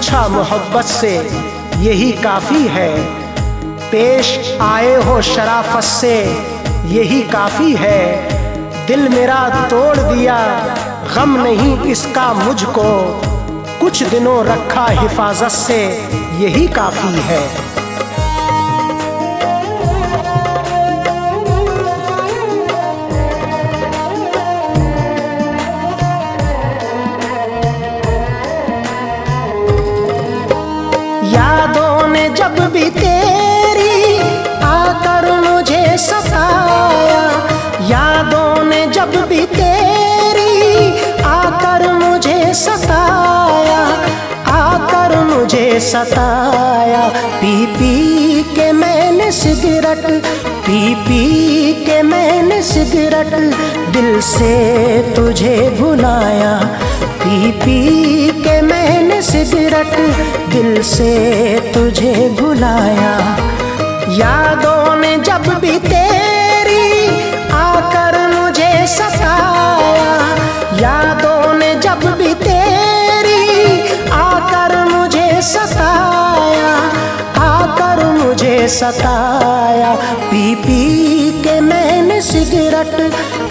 पूछा मोहब्बत से यही काफ़ी है, पेश आए हो शराफत से यही काफ़ी है। दिल मेरा तोड़ दिया गम नहीं इसका मुझको, कुछ दिनों रखा हिफाजत से यही काफ़ी है। यादों ने जब भी तेरी आकर मुझे सताया, यादों ने जब भी तेरी आकर मुझे सताया, आकर मुझे सताया। पी पी के मैंने सिगरेट, पी पी के मैंने सिगरेट दिल से तुझे भुलाया, पी पी के मैंने सिगरेट दिल से तुझे भुलाया। यादों ने जब भी तेरी आकर मुझे सताया, यादों ने जब भी तेरी आकर मुझे सताया, आकर मुझे सताया। पी पी के मैंने सिगरेट,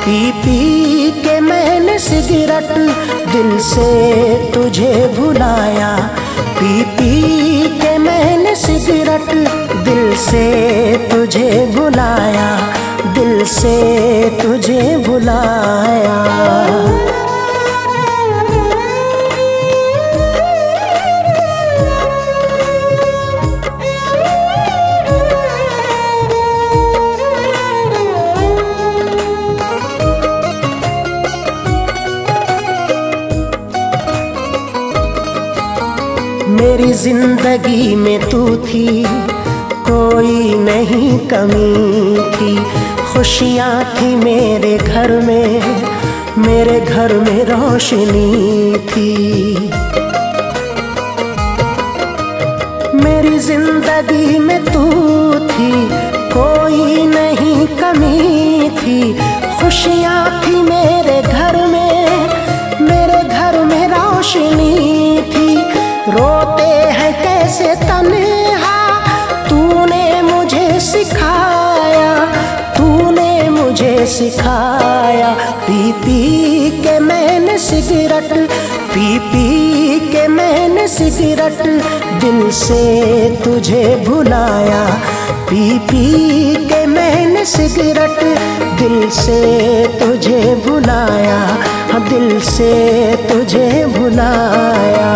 पी पी के मैंने सिगरेट दिल से तुझे भुलाया, पी पी के मैंने सिगरेट दिल से तुझे भुलाया, दिल से तुझे भुलाया। मेरी जिंदगी में तू थी, कोई नहीं कमी थी, खुशियाँ थी मेरे घर में, मेरे घर में रोशनी थी। मेरी जिंदगी में तू थी, कोई नहीं कमी थी, खुशियाँ थी मेरे घर में, मेरे घर में रोशनी थी। रोते हैं कैसे तन्हा तूने मुझे सिखाया, तूने मुझे सिखाया। पी पी के मैंने सिगरेट, पी पी के मैंने सिगरेट दिल से तुझे भुलाया, पी पी के मैंने सिगरेट दिल से तुझे भुलाया, दिल से तुझे भुलाया।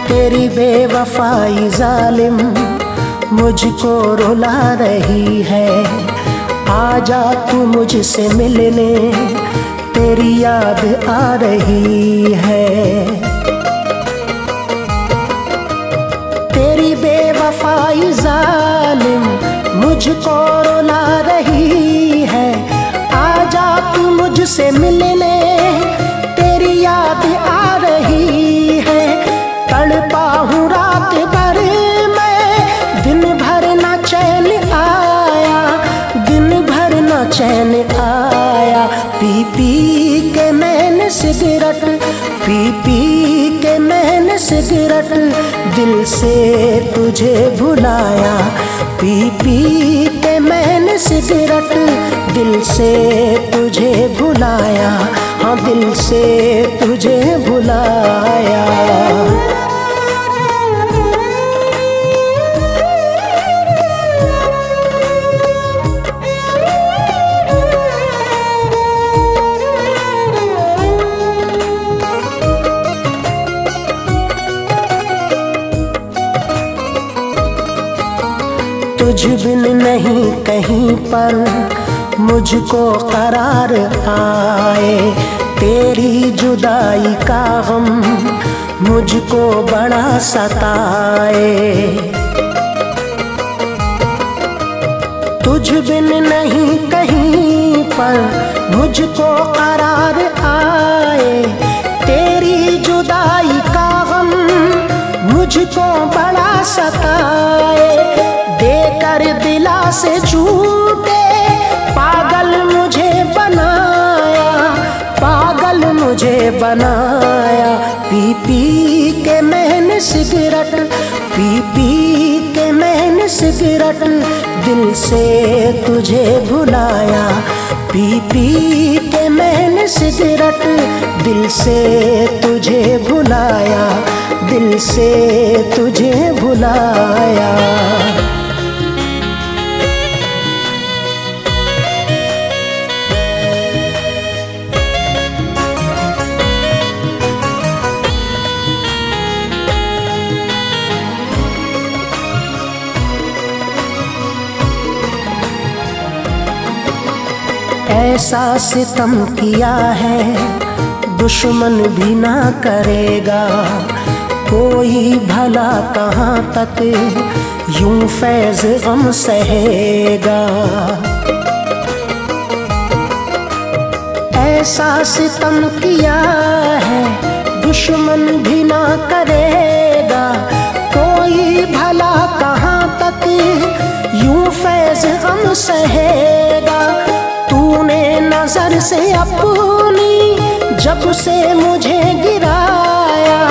तेरी बेवफाई जालिम मुझको रुला रही है, आजा तू मुझसे मिलने तेरी याद आ रही है। तेरी बेवफाई जालिम मुझको रुला रही है, आजा तू मुझसे मिलने तेरी याद आ रही है। तड़पा हूँ रात भर मैं, दिन भर न चैन आया, दिन भर न चैन आया। पी पी के मैंने सिगरेट, पी पी के मैंने सिगरेट दिल से तुझे भुलाया, पी पी के मैंने सिगरेट दिल से तुझे भुलाया, हाँ दिल से तुझे भुलाया। तुझ बिन नहीं कहीं पर मुझको करार आए, तेरी जुदाई का गम मुझको बड़ा सताए। तुझ बिन नहीं कहीं पर मुझको करार आए, तेरी जुदाई का गम मुझको बड़ा सताए। देकर दिला से झूठे पागल मुझे बनाया, पागल मुझे बनाया। पी पी के मैंने सिगरेट, पी पी के मैंने सिगरेट, दिल से तुझे भुलाया। पी पी के मैंने सिगरेट, दिल से तुझे भुलाया, दिल से तुझे भुलाया। ऐसा सितम किया है दुश्मन भी ना करेगा, कोई भला कहाँ तक यूं फैज़ गम सहेगा। ऐसा सितम किया है दुश्मन भी ना करेगा, कोई भला कहाँ तक यूं फैज़ गम सहेगा। तूने नजर से अपनी जब से मुझे गिराया,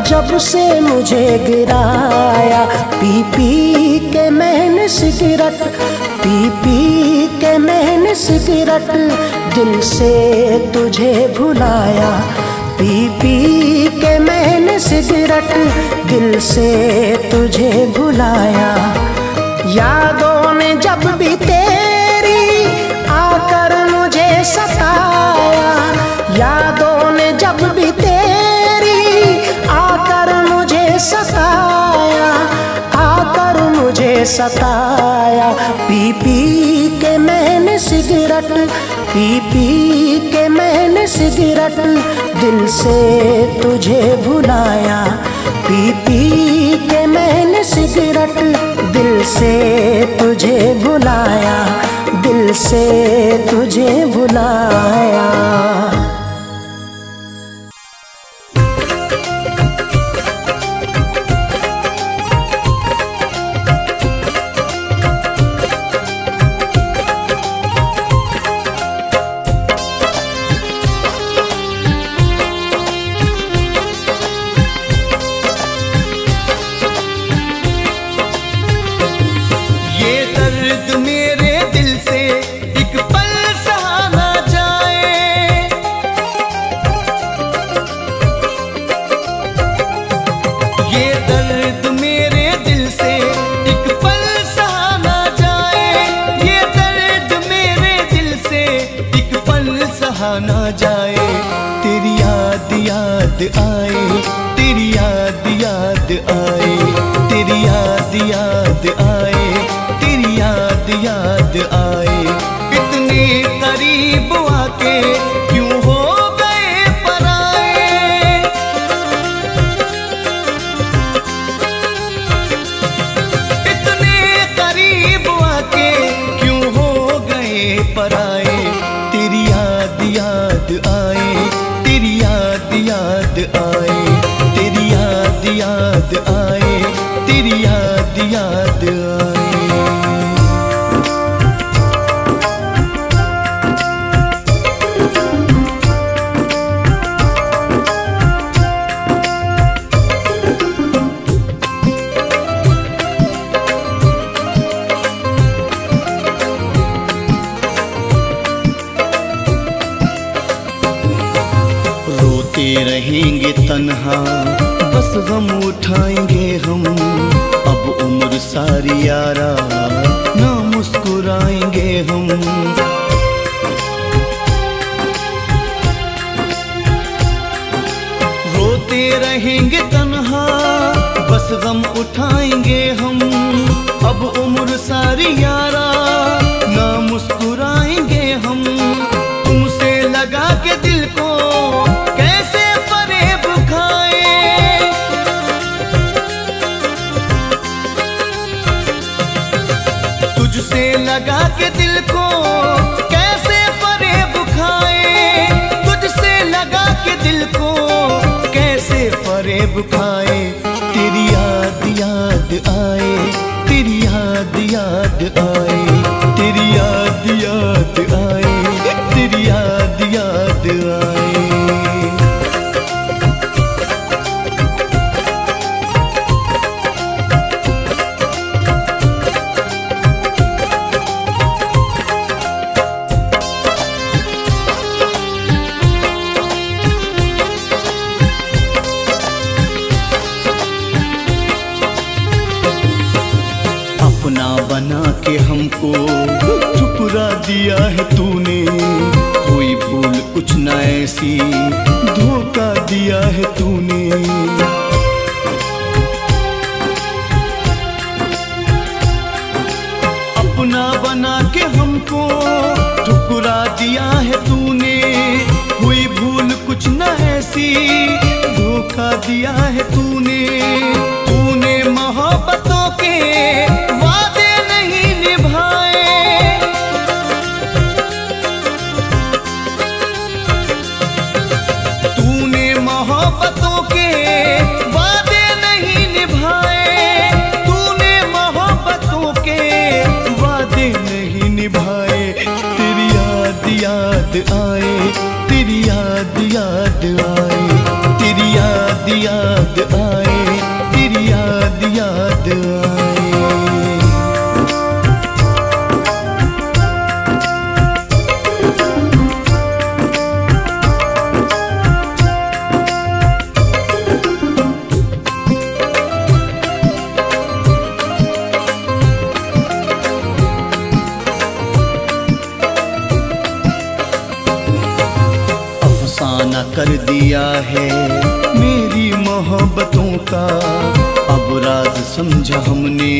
जब से मुझे गिराया। पी पी के मैंने सिगरेट, पी पी के मैंने सिगरेट, दिल से तुझे भुलाया। पी पी के मैंने सिगरेट, दिल से तुझे भुलाया। यादों ने जब भी तेरी आकर मुझे सताया, यादों ने जब भी तेरी आकर मुझे सताया, आकर मुझे सताया। पी पी के मैंने सिगरेट, पी पी के मैंने सिगरेट, दिल से तुझे भुलाया। पी पी के मैंने सिगरेट, दिल से तुझे भुलाया, दिल से तुझे भुलाया। ना जाए तेरी याद याद आए, तेरी याद याद आए, तेरी याद याद आए, तेरी याद याद आए। इतने करीब आके क्यों हो गए पराए, इतने करीब आके क्यों हो गए पराए। तेरी याद याद आए, तेरी याद याद आए, तेरी याद याद आए, तेरी याद याद आए। रहेंगे तन्हा बस गम उठाएंगे हम, अब उम्र सारी यारा ना मुस्कुराएंगे हम। रोते रहेंगे तन्हा बस गम उठाएंगे हम, अब उम्र सारी यारा ना मुस्कुराएंगे हम। तुमसे लगा के दिल को कैसे फरेब खाए, तुझ तुझसे लगा के दिल को कैसे फरेब खाए, तुझसे लगा के दिल को कैसे फरेब खाए। तेरी याद याद आए, तेरी याद याद आए, तेरी याद याद आए, तेरी याद याद आए। अपना बना के हमको ठुकरा दिया है तूने, कोई भूल कुछ न ऐसी धोखा दिया है तूने। अपना बना के हमको ठुकरा दिया है तूने, कोई भूल कुछ न ऐसी धोखा दिया है तूने। तूने मोहब्बतों के वादे नहीं निभाए, तूने मोहब्बतों के वादे नहीं निभाए, तूने मोहब्बतों के वादे नहीं निभाए। तेरी याद याद आए, तेरी याद याद आए, तेरी याद याद आए, तेरी याद याद आए। अफसाना कर दिया है मेरी मोहब्बतों का, अब राज समझा हमने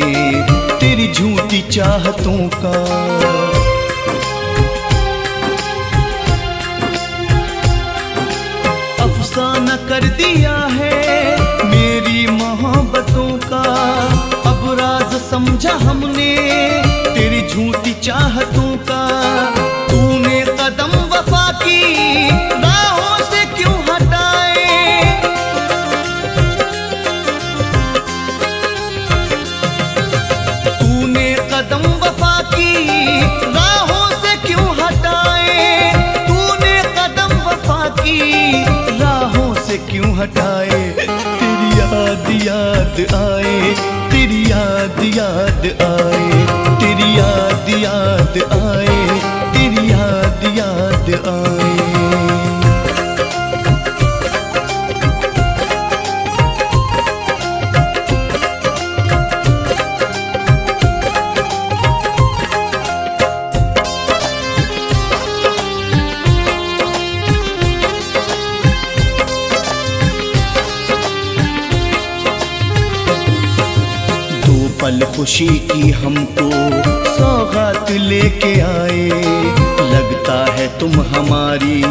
तेरी झूठी चाहतों का। अफसाना कर दिया है मेरी मोहब्बतों का, अब राज समझा हमने तेरी झूठी चाहतों का। तूने कदम वफा की राहों से क्यों हटाए, तूने कदम वफा की राहों से क्यों हटाए, तूने कदम वफा की राहों से क्यों हटाए। तेरी याद याद आए, तेरी याद याद आए, तेरी याद याद आए, तेरी याद याद आए। पल खुशी की हमको सौगात लेके आए, लगता है तुम हमारी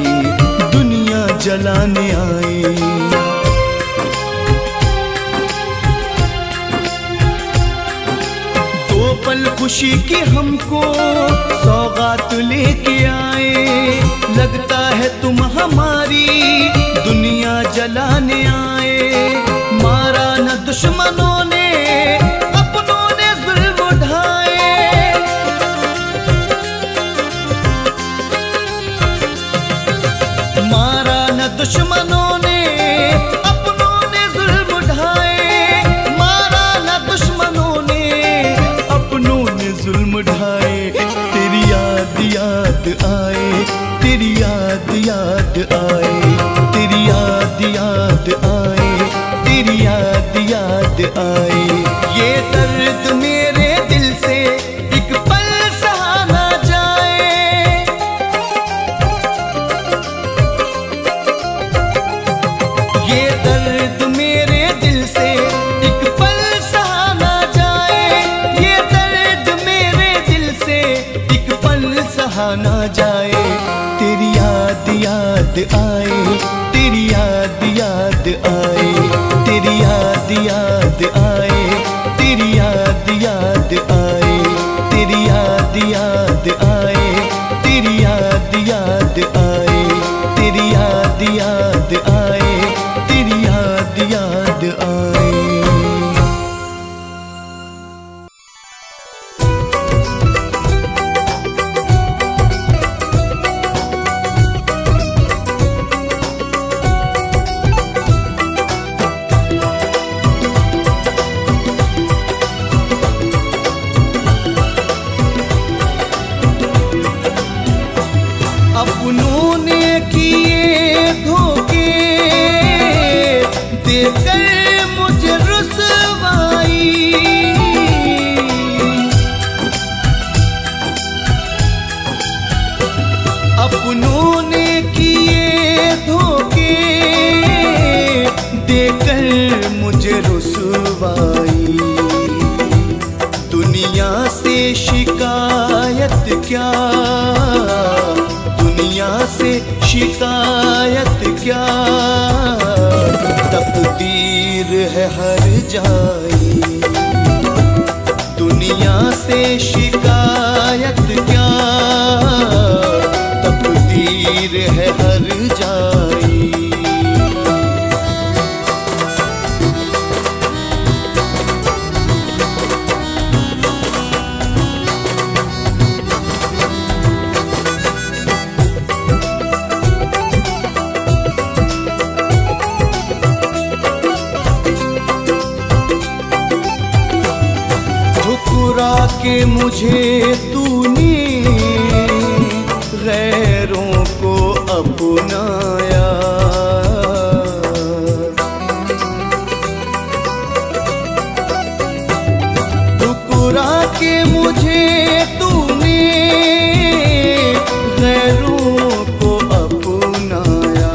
दुनिया जलाने आए। दो पल खुशी की हमको सौगात लेके आए, लगता है तुम हमारी दुनिया जलाने आए। मारा न दुश्मनों ने दुश्मनों ने अपनों ने जुल्म ढाए, मारा न दुश्मनों ने अपनों ने जुल्म ढाए। तेरी याद याद आए, तेरी याद याद आए, तेरी याद याद आए, तेरी याद याद आए। ये दर्द मेरे दिल से एक पल सहा ना जाए, ये दर्द मेरे दिल से एक पल सहा ना जाए, ये दर्द मेरे दिल से एक पल सहा ना जाए। तेरी याद याद आए, तेरी याद याद आए, तेरी याद याद आए, तेरी याद याद आए, तेरी तेरी याद याद आए, तेरी याद याद आए, तेरी याद याद आए, तेरी याद याद आए। अपनों ने किए धोखे देकर मुझे रुसवाई, अपनों ने किए धोखे देकर मुझे रुसवाई। दुनिया से शिकायत क्या, दुनिया से शिकायत क्या, तकदीर है हर जाई। दुनिया से शिकायत क्या, तकदीर है हर जाई। ठुकरा के मुझे तूने गैरों को अपनाया, ठुकरा के मुझे तूने गैरों को अपनाया।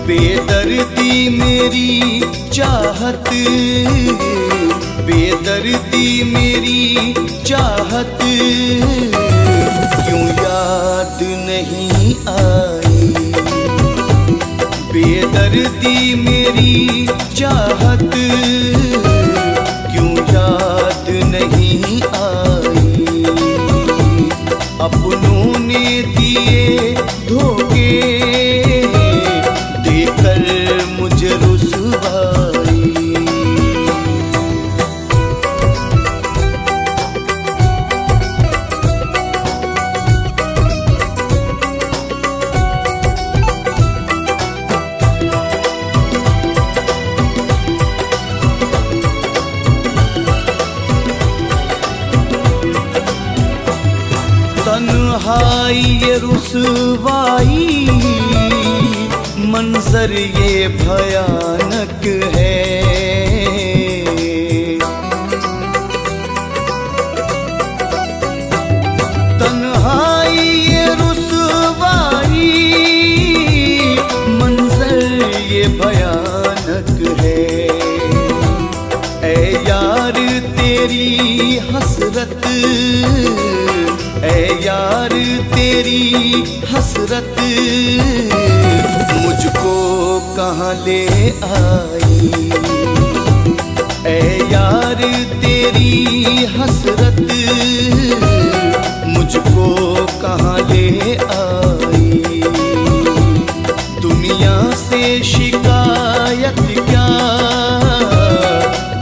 बेदर्दी मेरी चाहत, बेदर्दी मेरी चाहत क्यों याद नहीं आई। बेदर्दी मेरी चाहत क्यों याद नहीं आई। अपनों ने दिए धोखे देकर मुझे रुसवाई। तन्हाई ये रुसवाई, मंजर ये भयानक है। तन्हाई ये रुसवाई, मंजर ये भयानक है। ऐ यार तेरी हसरत, ऐ यार तेरी हसरत मुझको कहाँ ले आई। ऐ यार तेरी हसरत मुझको कहाँ ले आई। दुनिया से शिकायत क्या,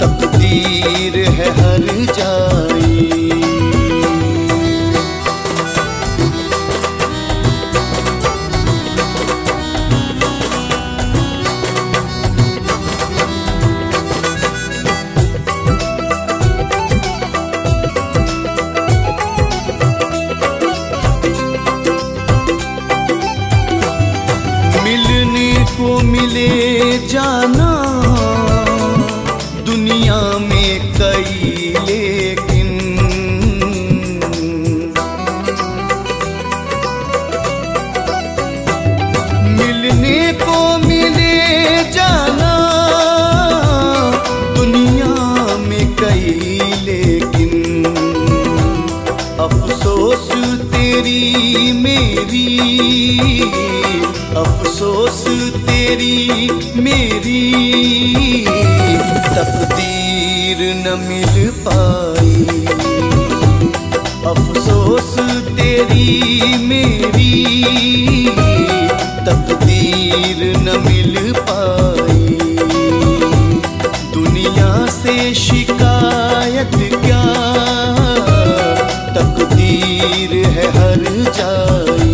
तकदीर है हर जाई। को मिले जाना दुनिया में कई, लेकिन मिलने को मिले जाना दुनिया में कई, लेकिन अफसोस तेरी मेरी, अफसोस तेरी मेरी तकदीर न मिल पाई। तेरी मेरी तकदीर न मिल पाई। दुनिया से शिकायत क्या, तकदीर है हर जाई।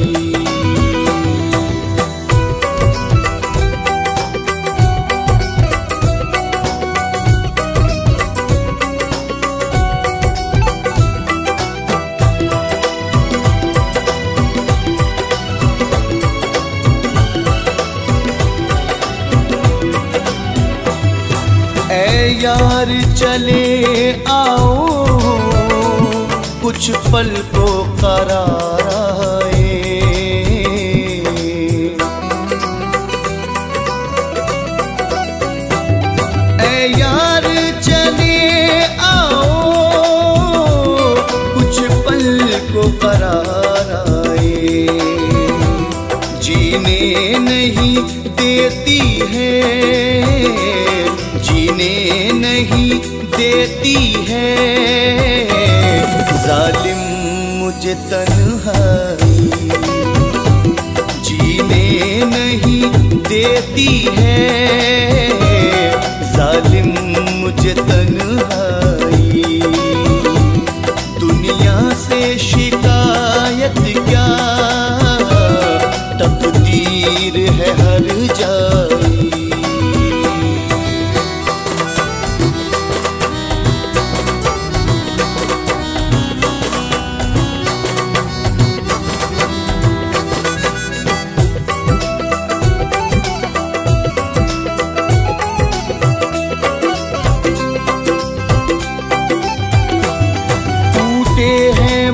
यार चले आओ कुछ पल को करार आए। ऐ यार चले आओ कुछ पल को करार आए। जीने नहीं देती है, जीने नहीं देती है जालिम मुझे तन्हाई। जीने नहीं देती है जालिम मुझे तन्हाई। दुनिया से शिकायत क्या, तकदीर है हर जाई।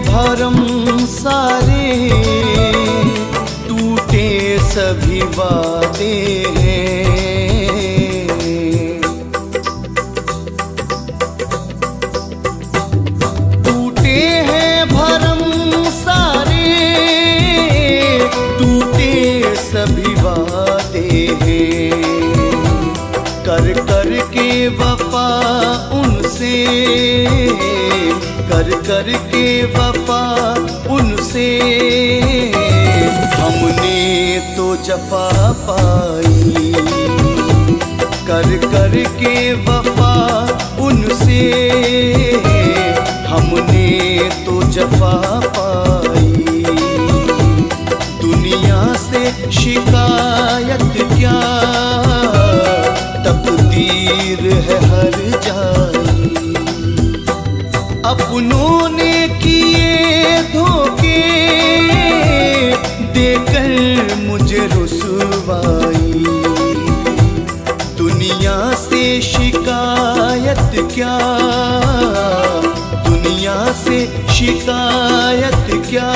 भरम सारे टूटे सभी वादे हैं। टूटे हैं भरम सारे टूटे सभी वादे हैं। कर कर के वफा उनसे, कर कर के वफा उनसे हमने तो जफा पाई। कर कर के वफा उनसे हमने तो जफा पाई। दुनिया से शिकायत क्या, तकदीर है हर जाई। अपनों ने किए धोखे देकर मुझे रुसवाई। दुनिया से शिकायत क्या, दुनिया से शिकायत क्या,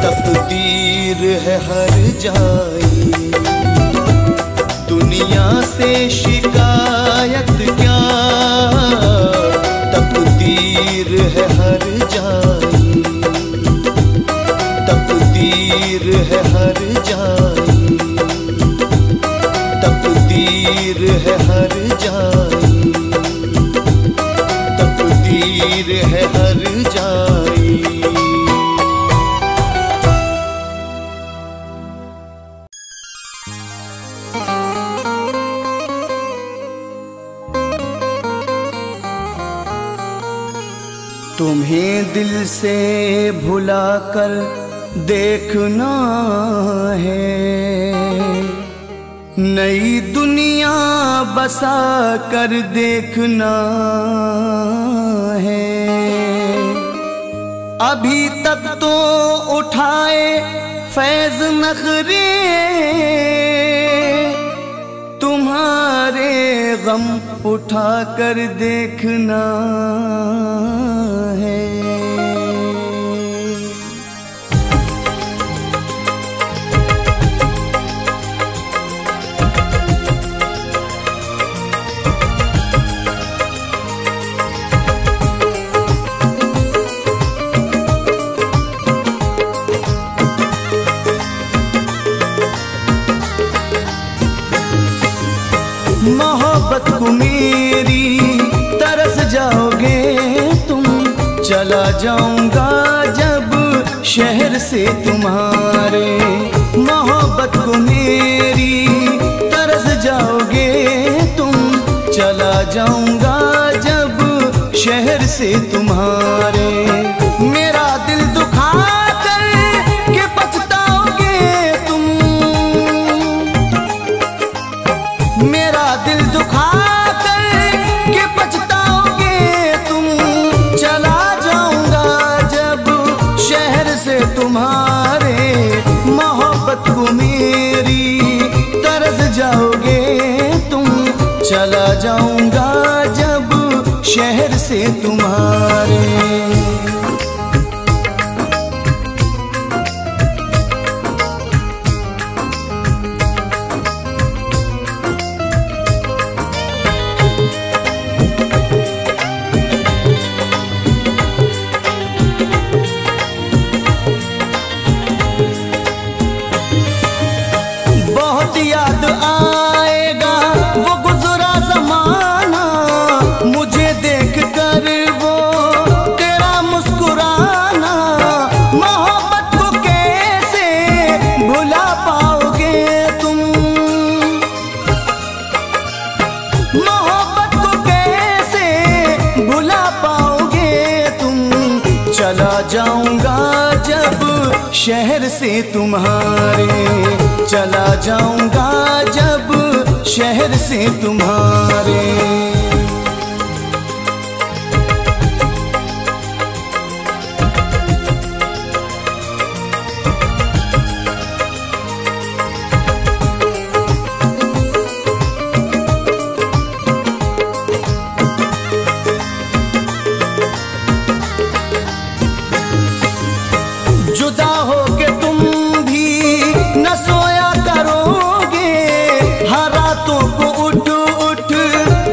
तकदीर है हर जाई। दुनिया से शिकायत क्या, तकदीर है हर जाई। तकदीर है हर जाई। तकदीर है हर जाई। तकदीर है हर जाई। तुम्हें दिल से भुला कर देखना है, नई दुनिया बसा कर देखना है। अभी तक तो उठाए फैज नखरे, तुम्हारे गम उठा कर देखना है। मोहब्बत को मेरी तरस जाओगे तुम, चला जाऊंगा जब शहर से तुम्हारे। मोहब्बत को मेरी तरस जाओगे तुम, चला जाऊंगा जब शहर से तुम्हारे। मेरा दिल दुखा कर के पछताओगे तुम, मेरा दिल दुखा कर के पछताओगे तुम, चला जाऊंगा जब शहर से तुम्हारे। मोहब्बत को मेरी तरस जाओगे तुम, चला जाऊंगा जब शहर से तुम्हारे। बहुत याद आएगा वो गुजरा ज़माना, मुझे देख कर वो तेरा मुस्कुराना। मोहब्बत को कैसे भुला पाओगे तुम, मोहब्बत को कैसे भुला पाओगे तुम, चला जाऊंगा जब शहर से तुम्हारे। चला जाऊंगा जब शहर से तुम्हारे। जुदा हो के तुम भी न सोया करोगे, हर रातों को उठ उठ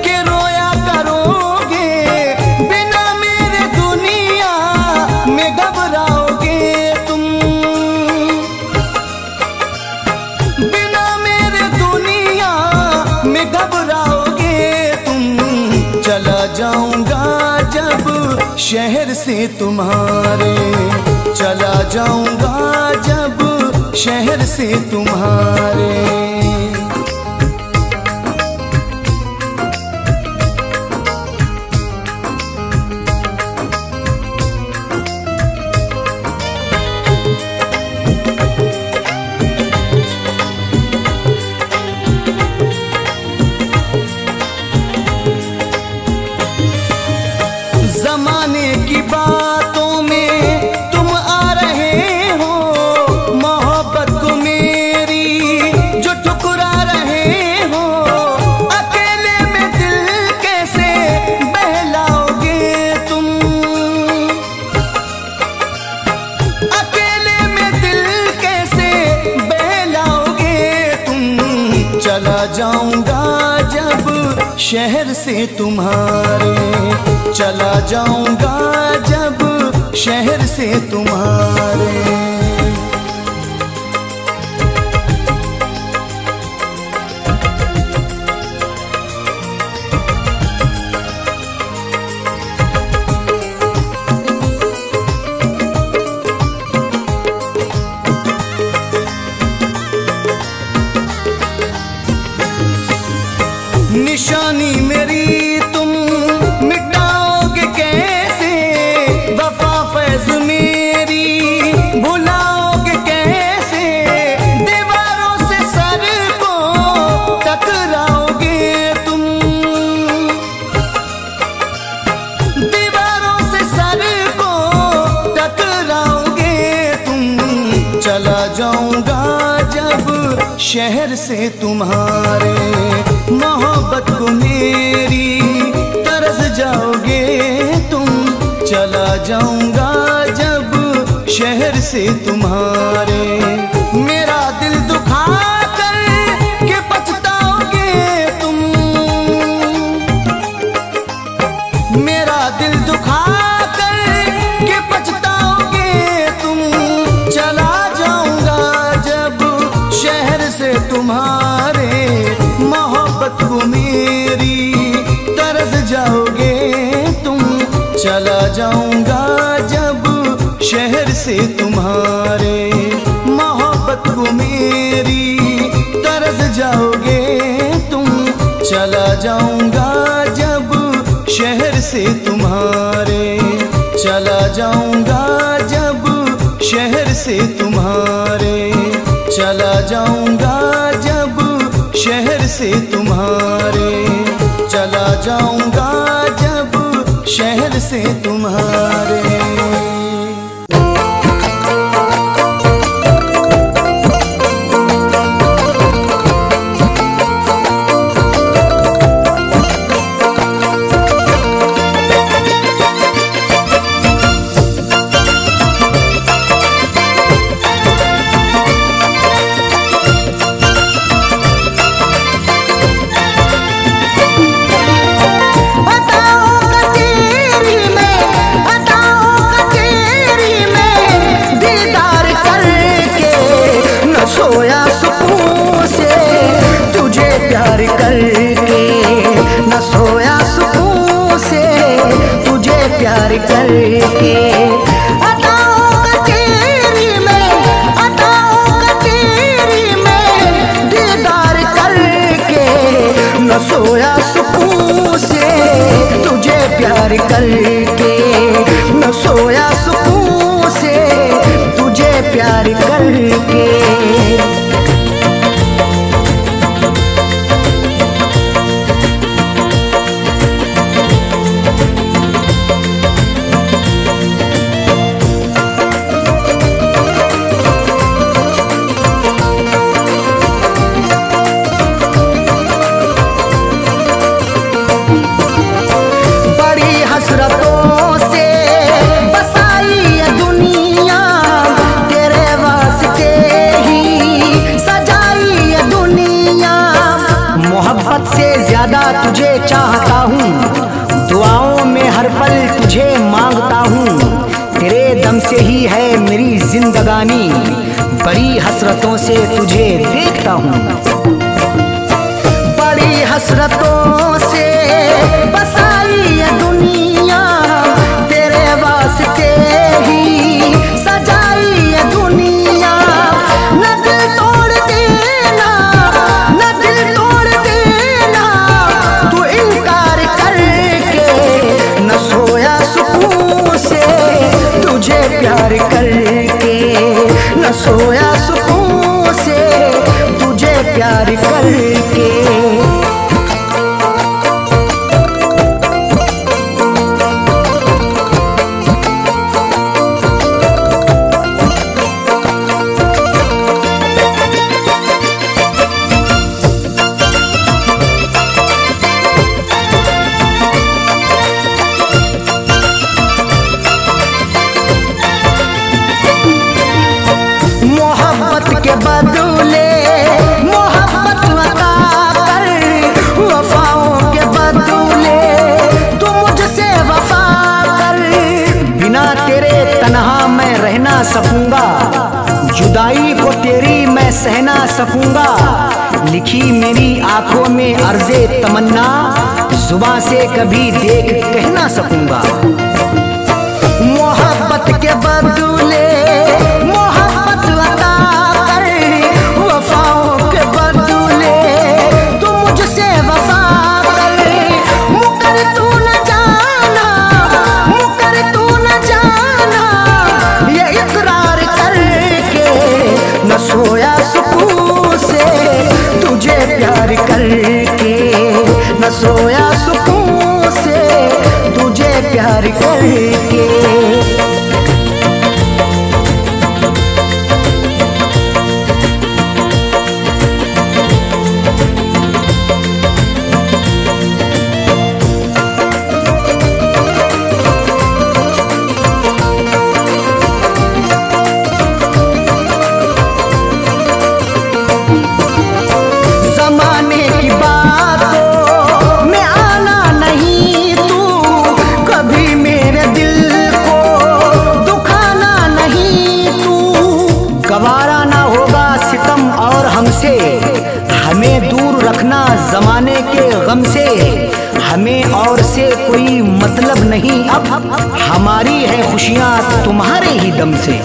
के रोया करोगे। बिना मेरे दुनिया में घबराओगे तुम, बिना मेरे दुनिया में घबराओगे तुम, चला जाऊंगा जब शहर से तुम्हारे। चला जाऊंगा जब शहर से तुम्हारे। जमाने की बातों में तुम आ रहे हो, मोहब्बत को मेरी जो ठुकरा रहे हो। अकेले में दिल कैसे बहलाओगे तुम, अकेले में दिल कैसे बहलाओगे तुम, चला जाऊंगा जब शहर से तुम्हारे। चला जाऊंगा जब शहर से तुम्हारे। निशानी मेरी तुम मिटाओगे कैसे, वफा फैज़ मेरी भुलाओगे कैसे। दीवारों से सर को टकराओगे तुम, दीवारों से सर को टकराओगे तुम, चला जाऊंगा जब शहर से तुम्हारे। मोहब्बत को मेरी तरस जाओगे तुम, चला जाऊंगा जब शहर से तुम्हारे। मेरा दिल दुखा कर के पछताओगे तुम, मेरा दिल दुखा कर के पछताओगे तुम, चला जाऊंगा जब शहर से तुम्हारे। मोहब्बत को मेरी तरस जाओगे तुम, चला जाऊंगा जब शहर से तुम्हारे। मोहब्बत को मेरी तरस जाओगे तुम, चला जाऊंगा जब शहर से तुम्हारे। चला जाऊंगा जब शहर से तुम्हारे। चला जाऊंगा जब शहर से तुम्हारे। चला जाऊंगा जब शहर से तुम्हारे। सोया सुकून से तुझे प्यार करके, न सोया सुकून से तुझे प्यार करके। अदाओं का तेरी में, अदाओं का तेरी में दीदार करके, न सोया सुकून से तुझे प्यार करके, न सोया सुकून से तुझे प्यार करके। हसरतों से बसाई ये दुनिया, तेरे वास्ते ही सजाई ये दुनिया। मोहब्बत से ज्यादा तुझे चाहता हूँ, दुआओं में हर पल तुझे मांगता हूँ। तेरे दम से ही है मेरी जिंदगानी, बड़ी हसरतों से तुझे देखता हूँ। बड़ी हसरतों से बसाई ये दुनिया, तेरे वास्ते ही सजाई ये दुनिया। न दिल तोड़ देना, न दिल तोड़ देना तू इनकार करके, न सोया सुकून से तुझे प्यार करके, न सोया सुकून से तुझे प्यार करके। मोहब्बत के बदले मोहब्बत अता कर, वफाओं के बदले तू मुझसे वफा कर। बिना तेरे तन्हा मैं रह ना सकूंगा, जुदाई को तेरी मैं सह ना सकूंगा। लिखी मेरी आंखों में अर्ज़े तमन्ना, जुबां से कभी देख कह ना सकूंगा। मोहब्बत के बदले मोहब्बत अता कर, वफाओं के बदले तू मुझसे वफा कर। मुकर तू न जाना, मुकर तू न जाना ये इकरार करके, न सोया सुकून से तुझे प्यार करके, न सोया सुकून से तुझे प्यार करके। जमाने की बातों में आना नहीं तू, कभी मेरे दिल नहीं अब, हमारी है खुशियाँ तुम्हारे ही दम से।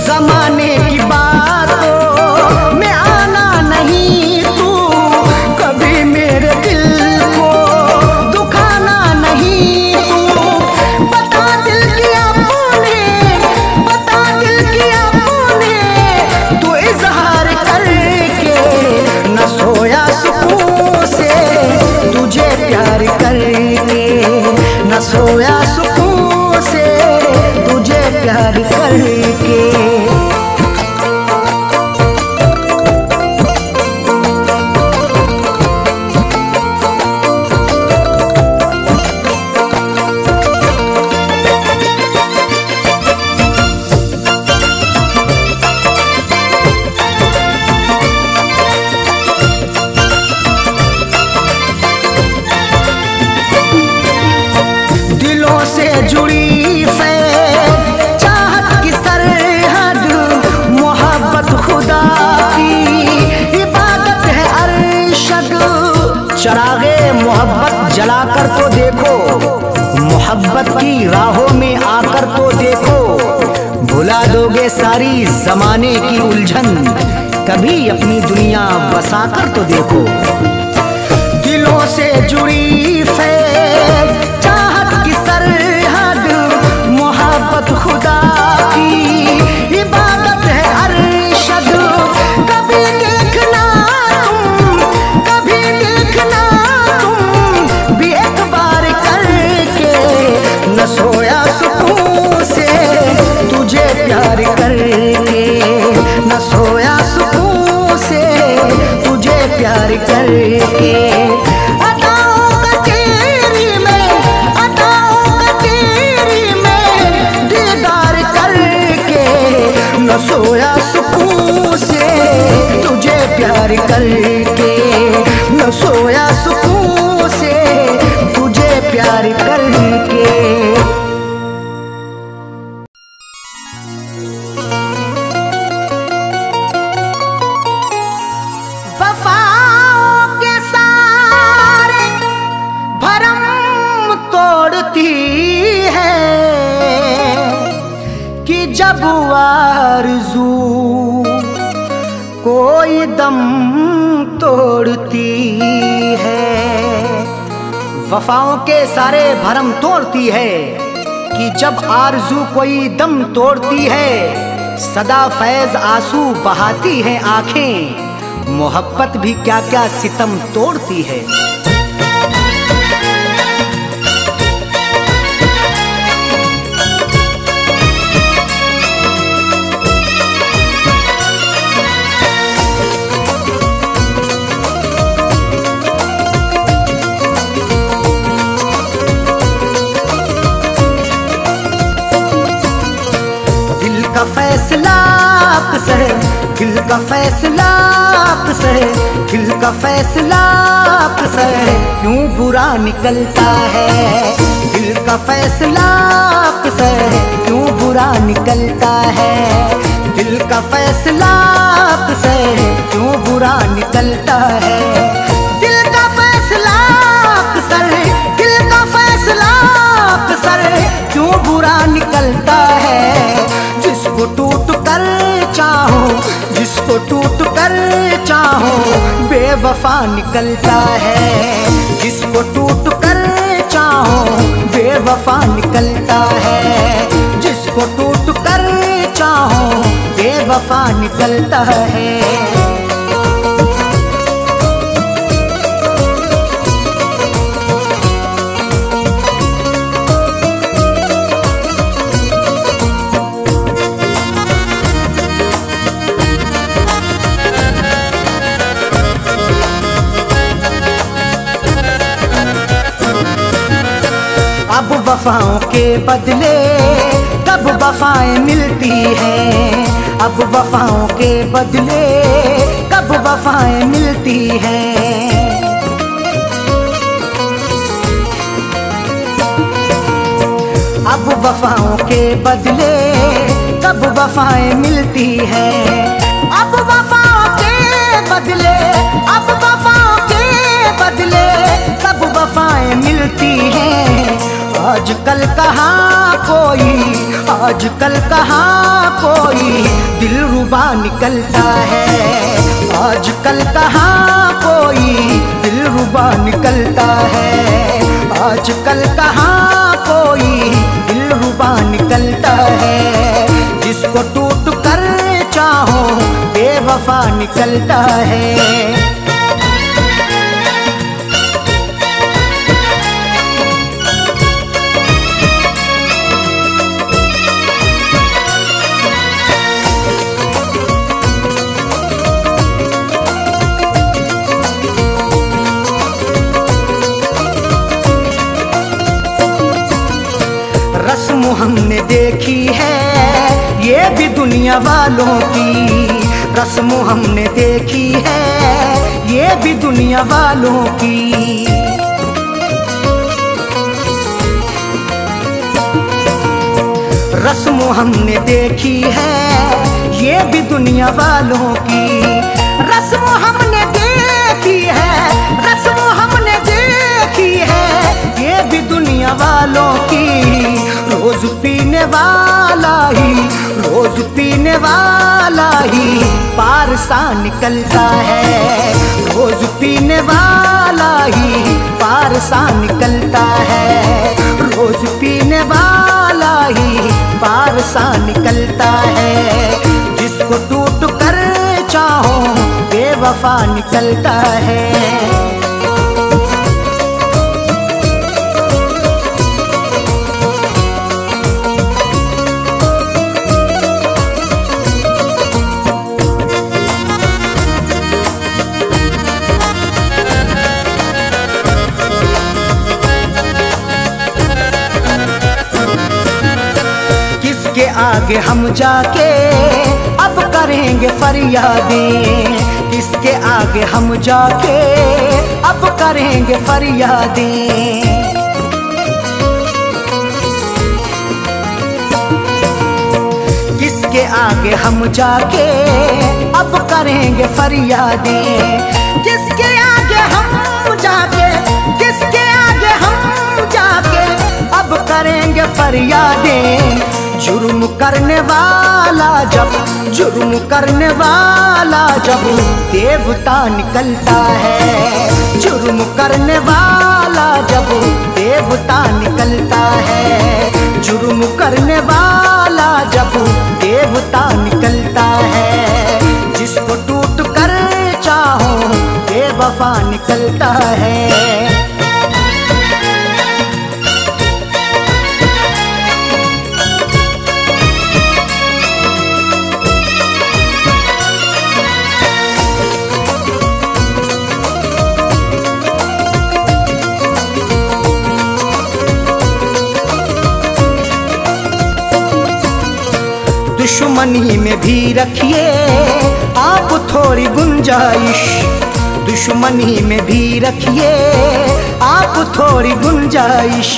जमाने की बातों में आना नहीं तू, कभी मेरे दिल को दुखाना नहीं तू। बता दिल किया तूने, बता दिल किया तूने, तू इजहार करके न सोया सुकून से, तुझे प्यार करके न सोया सुकून से, तुझे प्यार करके। दिलों से जुड़ी फैज़ चाहत की सरहद, मोहब्बत खुदा की इबादत है अरशद। चरागे मोहब्बत जलाकर तो देखो, मोहब्बत की राहों में आकर तो देखो, भुला दोगे सारी जमाने की उलझन, कभी अपनी दुनिया बसाकर तो देखो। दिलों से जुड़ी फैज़ चाहत की सरहद, मोहब्बत खुदा की इबादत है अरशद। कभी देखना तुम, कभी देखना तुम भी एक बार करके, न सोया सुकून से, तुझे प्यार करके न सोया सुकून से, तुझे प्यार करके। न सोया सुकून से, तुझे प्यार करके न सोया सुकून से, तुझे प्यार करके। वफाओं के सारे भरम तोड़ती है कि जब आरज़ू कोई दम तोड़ती है। वफाओं के सारे भरम तोड़ती है कि जब आरज़ू कोई दम तोड़ती है। सदा फैज़ आंसू बहाती है आंखें, मोहब्बत भी क्या क्या सितम तोड़ती है। फैसला अक्सर, दिल का फैसला अक्सर, दिल का फैसला अक्सर क्यों बुरा निकलता है। दिल का फैसला अक्सर क्यों बुरा निकलता है। दिल का फैसला अक्सर क्यों बुरा निकलता है। दिल का फैसला अक्सर, दिल का फैसला अक्सर क्यों बुरा निकलता है। जिसको टूट कर चाहो, जिसको टूट कर चाहो बेवफा निकलता है। जिसको टूट कर चाहो बेवफा निकलता है। जिसको टूट कर चाहो बेवफा निकलता है। अब वफाओं के बदले कब वफाएं मिलती हैं। अब वफाओं के बदले कब वफाएं मिलती हैं। अब वफाओं के बदले कब वफाएं मिलती हैं। अब वफाओं के बदले, अब वफाओं के बदले कब वफाएं मिलती हैं। आजकल कहाँ कोई दिलरुबा निकलता है। आजकल कहाँ कोई दिलरुबा निकलता है। आजकल कहाँ कोई दिलरुबा निकलता है। जिसको टूट कर चाहो बेवफा निकलता है। रस्म हमने देखी है ये भी दुनिया वालों की। रस्म हमने देखी है ये भी दुनिया वालों की। रस्म हमने देखी है ये भी दुनिया वालों की। रस्म हमने देखी है, रस्म हमने देखी है ये भी दुनिया वालों की। रोज पीने वाला ही पार सा निकलता है। रोज पीने वाला ही पार सा निकलता है। रोज पीने वाला ही पार सा निकलता है। जिसको टूट कर चाहो बेवफा निकलता है। किसके आगे हम जाके अब करेंगे फरियादें। किसके आगे हम जाके अब करेंगे फरियादें। किसके आगे हम जाके अब करेंगे फरियादें। किसके आगे हम जाके, किसके आगे हम जाके अब करेंगे फरियादें। जुर्म करने वाला जब देवता निकलता है। जुर्म करने वाला जब देवता निकलता है। जुर्म करने वाला जब देवता निकलता है। जिसको टूट कर चाहो बेवफा निकलता है। दुश्मनी में भी रखिए आप थोड़ी गुंजाइश। दुश्मनी में भी रखिए आप थोड़ी गुंजाइश।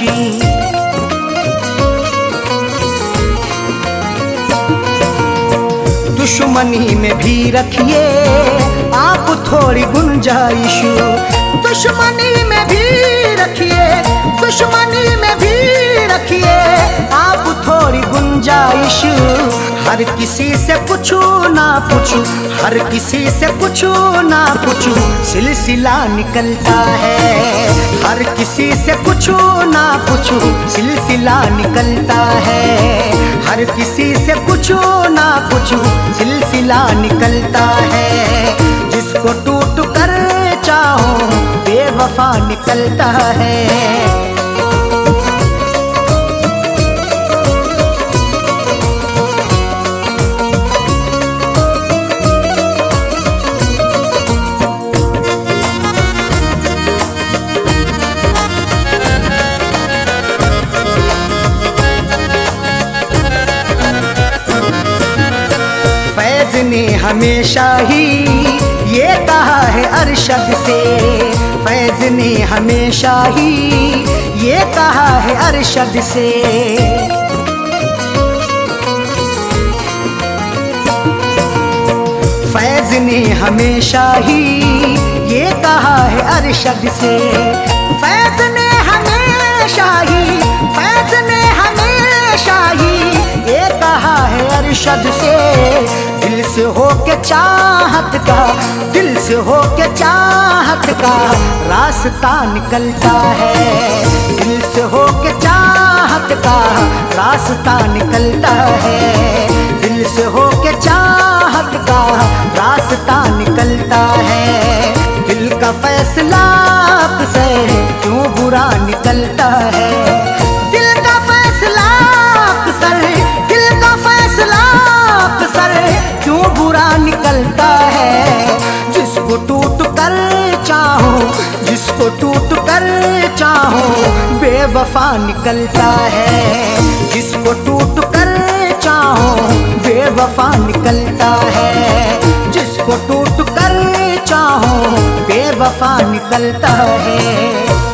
दुश्मनी में भी रखिए आप थोड़ी गुंजाइश। दुश्मनी में भी रखिए, दुश्मनी में भी रखिए आप थोड़ी गुंजाइश। हर किसी से पूछू ना पूछू, हर किसी से पूछू ना पूछू सिलसिला निकलता है। हर किसी से पूछू ना पूछू सिलसिला निकलता है। हर किसी से पूछू ना पूछू सिलसिला निकलता है। जिसको टूट कर चाहो बेवफा निकलता है। ने हमेशा ही ये कहा है अरशद से। फैज ने हमेशा ही ये कहा है अरशद से। फैज ने हमेशा ही ये कहा है अरशद से। फैज ने हमें शाही फैज ने हमेशा ही ये कहा है अरशद से, दिल से हो के चाहत का, दिल से हो के चाहत का रास्ता निकलता है, दिल से हो के चाहत का रास्ता निकलता है, दिल से हो के चाहत का रास्ता निकलता है। दिल का फैसला अक्सर क्यों बुरा निकलता है, दिल का फैसला अक्सर, दिल का फैसला अक्सर क्यों बुरा निकलता है। जिसको टूट कर चाहो, जिसको टूट कर चाहो बेवफा निकलता है, जिसको टूट कर चाहो बेवफा निकलता है, जिसको टूट कर चाहो बेवफा निकलता है।